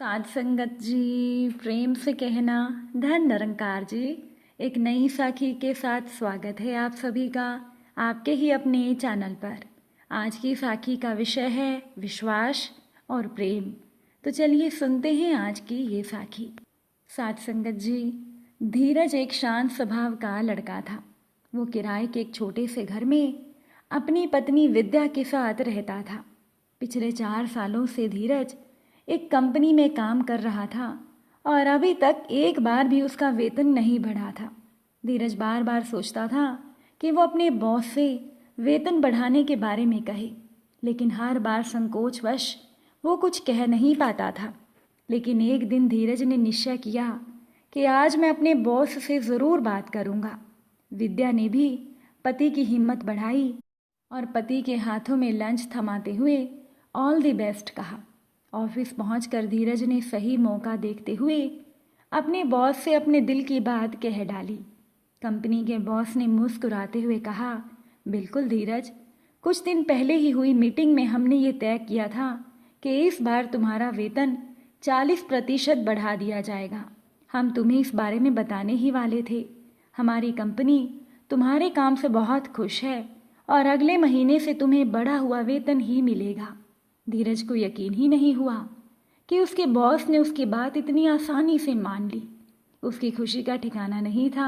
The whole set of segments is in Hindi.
साध संगत जी, प्रेम से कहना धन निरंकार जी। एक नई साखी के साथ स्वागत है आप सभी का आपके ही अपने चैनल पर। आज की साखी का विषय है विश्वास और प्रेम। तो चलिए सुनते हैं आज की ये साखी। साध संगत जी, धीरज एक शांत स्वभाव का लड़का था। वो किराए के एक छोटे से घर में अपनी पत्नी विद्या के साथ रहता था। पिछले 4 सालों से धीरज एक कंपनी में काम कर रहा था और अभी तक एक बार भी उसका वेतन नहीं बढ़ा था। धीरज बार बार सोचता था कि वो अपने बॉस से वेतन बढ़ाने के बारे में कहे, लेकिन हर बार संकोचवश वो कुछ कह नहीं पाता था। लेकिन एक दिन धीरज ने निश्चय किया कि आज मैं अपने बॉस से ज़रूर बात करूँगा। विद्या ने भी पति की हिम्मत बढ़ाई और पति के हाथों में लंच थमाते हुए ऑल द बेस्ट कहा। ऑफिस पहुंचकर धीरज ने सही मौका देखते हुए अपने बॉस से अपने दिल की बात कह डाली। कंपनी के बॉस ने मुस्कुराते हुए कहा, बिल्कुल धीरज, कुछ दिन पहले ही हुई मीटिंग में हमने ये तय किया था कि इस बार तुम्हारा वेतन 40% बढ़ा दिया जाएगा। हम तुम्हें इस बारे में बताने ही वाले थे। हमारी कंपनी तुम्हारे काम से बहुत खुश है और अगले महीने से तुम्हें बढ़ा हुआ वेतन ही मिलेगा। धीरज को यकीन ही नहीं हुआ कि उसके बॉस ने उसकी बात इतनी आसानी से मान ली। उसकी खुशी का ठिकाना नहीं था।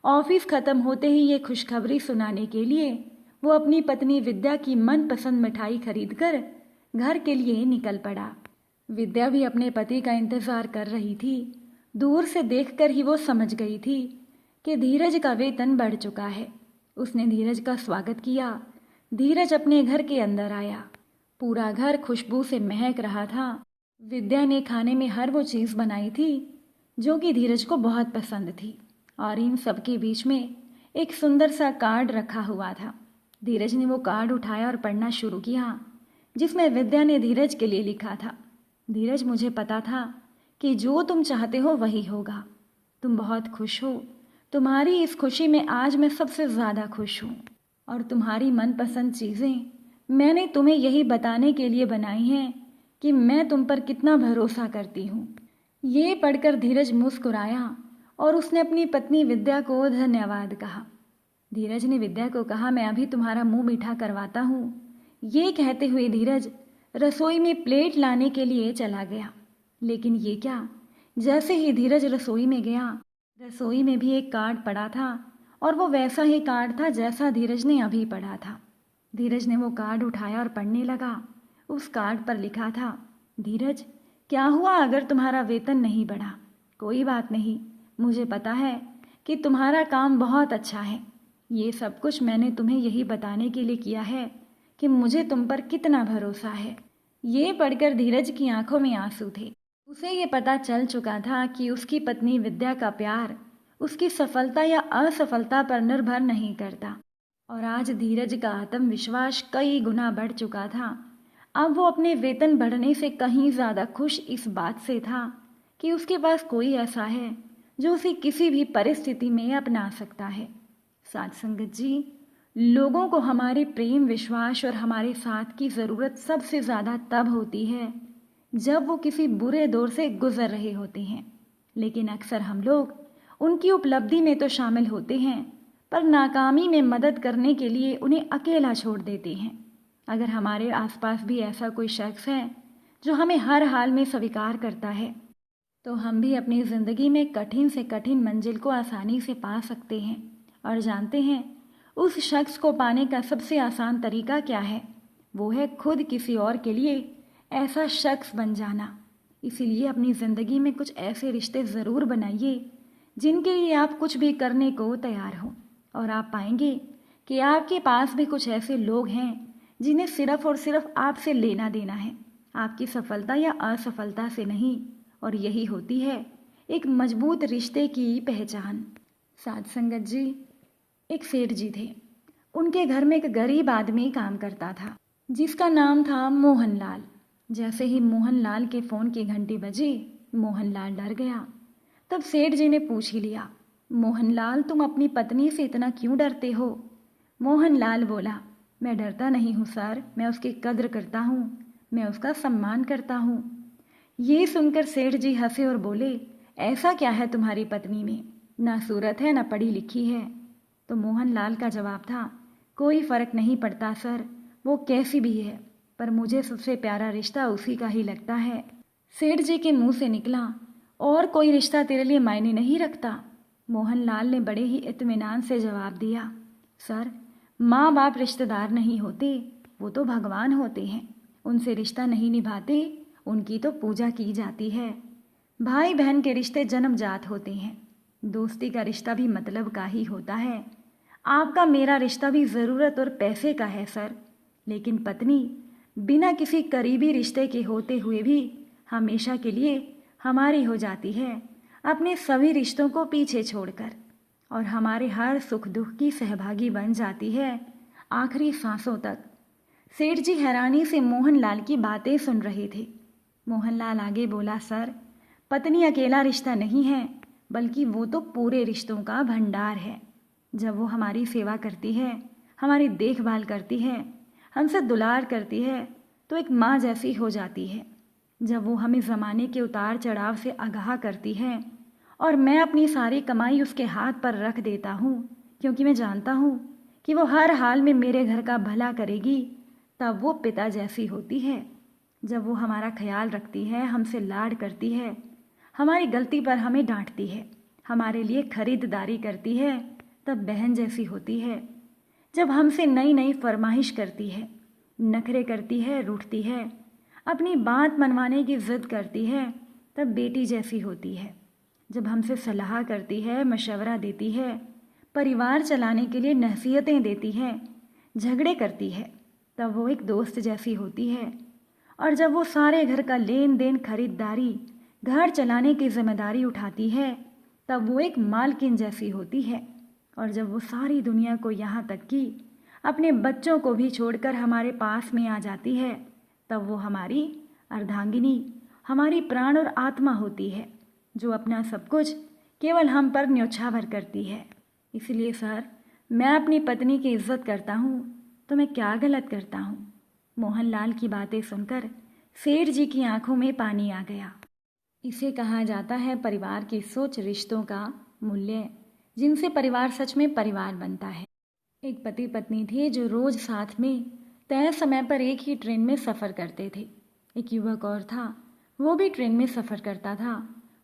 ऑफिस खत्म होते ही ये खुशखबरी सुनाने के लिए वो अपनी पत्नी विद्या की मनपसंद मिठाई खरीदकर घर के लिए निकल पड़ा। विद्या भी अपने पति का इंतजार कर रही थी। दूर से देखकर ही वो समझ गई थी कि धीरज का वेतन बढ़ चुका है। उसने धीरज का स्वागत किया। धीरज अपने घर के अंदर आया। पूरा घर खुशबू से महक रहा था। विद्या ने खाने में हर वो चीज़ बनाई थी जो कि धीरज को बहुत पसंद थी और इन सब के बीच में एक सुंदर सा कार्ड रखा हुआ था। धीरज ने वो कार्ड उठाया और पढ़ना शुरू किया, जिसमें विद्या ने धीरज के लिए लिखा था, धीरज, मुझे पता था कि जो तुम चाहते हो वही होगा। तुम बहुत खुश हो। तुम्हारी इस खुशी में आज मैं सबसे ज़्यादा खुश हूँ और तुम्हारी मनपसंद चीज़ें मैंने तुम्हें यही बताने के लिए बनाई हैं कि मैं तुम पर कितना भरोसा करती हूँ। ये पढ़कर धीरज मुस्कुराया और उसने अपनी पत्नी विद्या को धन्यवाद कहा। धीरज ने विद्या को कहा, मैं अभी तुम्हारा मुंह मीठा करवाता हूँ। ये कहते हुए धीरज रसोई में प्लेट लाने के लिए चला गया। लेकिन ये क्या, जैसे ही धीरज रसोई में गया, रसोई में भी एक कार्ड पड़ा था और वो वैसा ही कार्ड था जैसा धीरज ने अभी पढ़ा था। धीरज ने वो कार्ड उठाया और पढ़ने लगा। उस कार्ड पर लिखा था, धीरज, क्या हुआ अगर तुम्हारा वेतन नहीं बढ़ा? कोई बात नहीं, मुझे पता है कि तुम्हारा काम बहुत अच्छा है। ये सब कुछ मैंने तुम्हें यही बताने के लिए किया है कि मुझे तुम पर कितना भरोसा है। ये पढ़कर धीरज की आंखों में आंसू थे। उसे ये पता चल चुका था कि उसकी पत्नी विद्या का प्यार उसकी सफलता या असफलता पर निर्भर नहीं करता। और आज धीरज का आत्मविश्वास कई गुना बढ़ चुका था। अब वो अपने वेतन बढ़ने से कहीं ज़्यादा खुश इस बात से था कि उसके पास कोई ऐसा है जो उसे किसी भी परिस्थिति में अपना सकता है। साथ संगत जी, लोगों को हमारे प्रेम, विश्वास और हमारे साथ की ज़रूरत सबसे ज़्यादा तब होती है जब वो किसी बुरे दौर से गुजर रहे होते हैं। लेकिन अक्सर हम लोग उनकी उपलब्धि में तो शामिल होते हैं, पर नाकामी में मदद करने के लिए उन्हें अकेला छोड़ देते हैं। अगर हमारे आसपास भी ऐसा कोई शख्स है जो हमें हर हाल में स्वीकार करता है, तो हम भी अपनी ज़िंदगी में कठिन से कठिन मंजिल को आसानी से पा सकते हैं। और जानते हैं उस शख्स को पाने का सबसे आसान तरीका क्या है? वो है खुद किसी और के लिए ऐसा शख्स बन जाना। इसीलिए अपनी ज़िंदगी में कुछ ऐसे रिश्ते ज़रूर बनाइए जिनके लिए आप कुछ भी करने को तैयार हो। और आप पाएंगे कि आपके पास भी कुछ ऐसे लोग हैं जिन्हें सिर्फ और सिर्फ आपसे लेना देना है, आपकी सफलता या असफलता से नहीं। और यही होती है एक मजबूत रिश्ते की पहचान। साध संगत जी, एक सेठ जी थे। उनके घर में एक गरीब आदमी काम करता था जिसका नाम था मोहनलाल। जैसे ही मोहनलाल के फ़ोन की घंटी बजी, मोहनलाल डर गया। तब सेठ जी ने पूछ ही लिया, मोहनलाल, तुम अपनी पत्नी से इतना क्यों डरते हो? मोहनलाल बोला, मैं डरता नहीं हूँ सर, मैं उसकी कद्र करता हूँ, मैं उसका सम्मान करता हूँ। ये सुनकर सेठ जी हंसे और बोले, ऐसा क्या है तुम्हारी पत्नी में, ना सूरत है ना पढ़ी लिखी है। तो मोहनलाल का जवाब था, कोई फर्क नहीं पड़ता सर, वो कैसी भी है, पर मुझे सबसे प्यारा रिश्ता उसी का ही लगता है। सेठ जी के मुंह से निकला, और कोई रिश्ता तेरे लिए मायने नहीं रखता। मोहनलाल ने बड़े ही इत्मीनान से जवाब दिया, सर माँ बाप रिश्तेदार नहीं होते, वो तो भगवान होते हैं, उनसे रिश्ता नहीं निभाते, उनकी तो पूजा की जाती है। भाई बहन के रिश्ते जन्मजात होते हैं, दोस्ती का रिश्ता भी मतलब का ही होता है। आपका मेरा रिश्ता भी ज़रूरत और पैसे का है सर, लेकिन पत्नी बिना किसी करीबी रिश्ते के होते हुए भी हमेशा के लिए हमारी हो जाती है, अपने सभी रिश्तों को पीछे छोड़कर, और हमारे हर सुख दुख की सहभागी बन जाती है, आखिरी सांसों तक। सेठ जी हैरानी से मोहनलाल की बातें सुन रहे थे। मोहनलाल आगे बोला, सर पत्नी अकेला रिश्ता नहीं है, बल्कि वो तो पूरे रिश्तों का भंडार है। जब वो हमारी सेवा करती है, हमारी देखभाल करती है, हमसे दुलार करती है, तो एक माँ जैसी हो जाती है। जब वो हमें ज़माने के उतार चढ़ाव से आगाह करती है और मैं अपनी सारी कमाई उसके हाथ पर रख देता हूँ, क्योंकि मैं जानता हूँ कि वो हर हाल में मेरे घर का भला करेगी, तब वो पिता जैसी होती है। जब वो हमारा ख्याल रखती है, हमसे लाड करती है, हमारी गलती पर हमें डांटती है, हमारे लिए खरीदारी करती है, तब बहन जैसी होती है। जब हमसे नई नई फरमाइश करती है, नखरे करती है, रूठती है, अपनी बात मनवाने की ज़िद करती है, तब बेटी जैसी होती है। जब हमसे सलाह करती है, मशवरा देती है, परिवार चलाने के लिए नसीहतें देती है, झगड़े करती है, तब वो एक दोस्त जैसी होती है। और जब वो सारे घर का लेन देन, खरीदारी, घर चलाने की जिम्मेदारी उठाती है, तब वो एक मालकिन जैसी होती है। और जब वो सारी दुनिया को यहाँ तक कि अपने बच्चों को भी छोड़कर हमारे पास में आ जाती है, तब वो हमारी अर्धांगिनी, हमारी प्राण और आत्मा होती है, जो अपना सब कुछ केवल हम पर न्योछावर करती है। इसलिए सर, मैं अपनी पत्नी की इज्जत करता हूँ, तो मैं क्या गलत करता हूँ। मोहनलाल की बातें सुनकर सेठ जी की आंखों में पानी आ गया। इसे कहा जाता है परिवार की सोच, रिश्तों का मूल्य, जिनसे परिवार सच में परिवार बनता है। एक पति पत्नी थे जो रोज साथ में तय समय पर एक ही ट्रेन में सफ़र करते थे। एक युवक और था, वो भी ट्रेन में सफ़र करता था।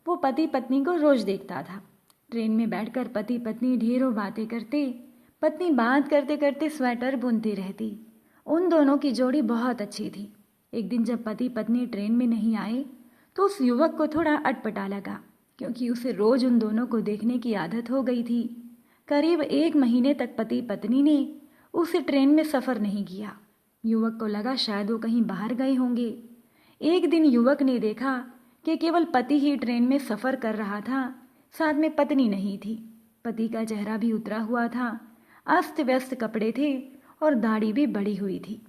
वो पति पत्नी को रोज देखता था। ट्रेन में बैठकर पति पत्नी ढेरों बातें करते, पत्नी बात करते करते स्वेटर बुनती रहती। उन दोनों की जोड़ी बहुत अच्छी थी। एक दिन जब पति पत्नी ट्रेन में नहीं आए, तो उस युवक को थोड़ा अटपटा लगा, क्योंकि उसे रोज उन दोनों को देखने की आदत हो गई थी। करीब 1 महीने तक पति पत्नी ने उस ट्रेन में सफ़र नहीं किया। युवक को लगा शायद वो कहीं बाहर गए होंगे। एक दिन युवक ने देखा कि केवल पति ही ट्रेन में सफ़र कर रहा था, साथ में पत्नी नहीं थी। पति का चेहरा भी उतरा हुआ था, अस्त व्यस्त कपड़े थे और दाढ़ी भी बढ़ी हुई थी।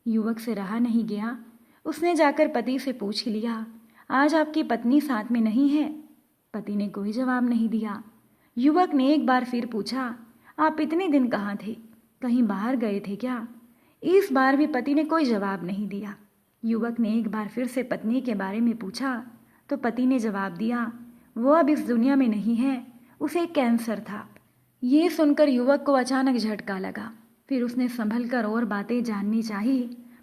युवक से रहा नहीं गया, उसने जाकर पति से पूछ लिया, आज आपकी पत्नी साथ में नहीं है? पति ने कोई जवाब नहीं दिया। युवक ने एक बार फिर पूछा, आप इतने दिन कहाँ थे, कहीं बाहर गए थे क्या? इस बार भी पति ने कोई जवाब नहीं दिया। युवक ने एक बार फिर से पत्नी के बारे में पूछा, तो पति ने जवाब दिया, वो अब इस दुनिया में नहीं है, उसे कैंसर था। ये सुनकर युवक को अचानक झटका लगा। फिर उसने संभल कर और बातें जाननी चाही।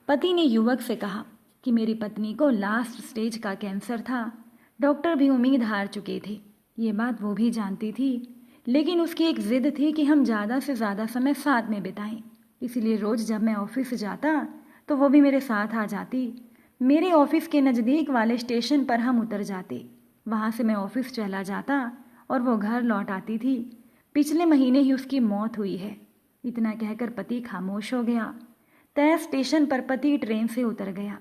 पति ने युवक से कहा कि मेरी पत्नी को लास्ट स्टेज का कैंसर था, डॉक्टर भी उम्मीद हार चुके थे। ये बात वो भी जानती थी, लेकिन उसकी एक जिद थी कि हम ज़्यादा से ज़्यादा समय साथ में बिताएं। इसलिए रोज़ जब मैं ऑफिस जाता तो वो भी मेरे साथ आ जाती। मेरे ऑफिस के नज़दीक वाले स्टेशन पर हम उतर जाते, वहाँ से मैं ऑफिस चला जाता और वो घर लौट आती थी। पिछले महीने ही उसकी मौत हुई है। इतना कहकर पति खामोश हो गया। तय स्टेशन पर पति ट्रेन से उतर गया।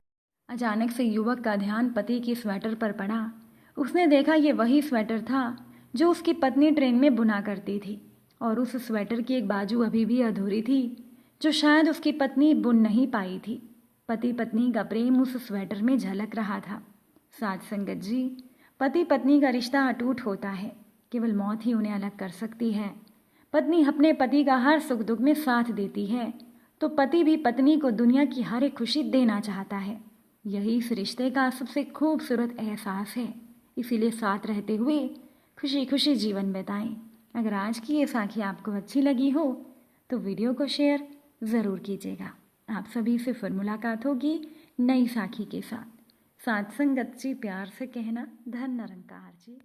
अचानक से युवक का ध्यान पति की स्वेटर पर पड़ा। उसने देखा ये वही स्वेटर था जो उसकी पत्नी ट्रेन में बुना करती थी, और उस स्वेटर की एक बाजू अभी भी अधूरी थी, जो शायद उसकी पत्नी बुन नहीं पाई थी। पति पत्नी का प्रेम उस स्वेटर में झलक रहा था। साथ संगत जी, पति पत्नी का रिश्ता अटूट होता है, केवल मौत ही उन्हें अलग कर सकती है। पत्नी अपने पति का हर सुख दुख में साथ देती है, तो पति भी पत्नी को दुनिया की हर एक खुशी देना चाहता है। यही इस रिश्ते का सबसे खूबसूरत एहसास है। इसीलिए साथ रहते हुए खुशी खुशी जीवन बिताएं। अगर आज की ये साखी आपको अच्छी लगी हो तो वीडियो को शेयर ज़रूर कीजिएगा। आप सभी से फिर मुलाकात होगी नई साखी के साथ। साथ संगत जी, प्यार से कहना। धन निरंकार जी।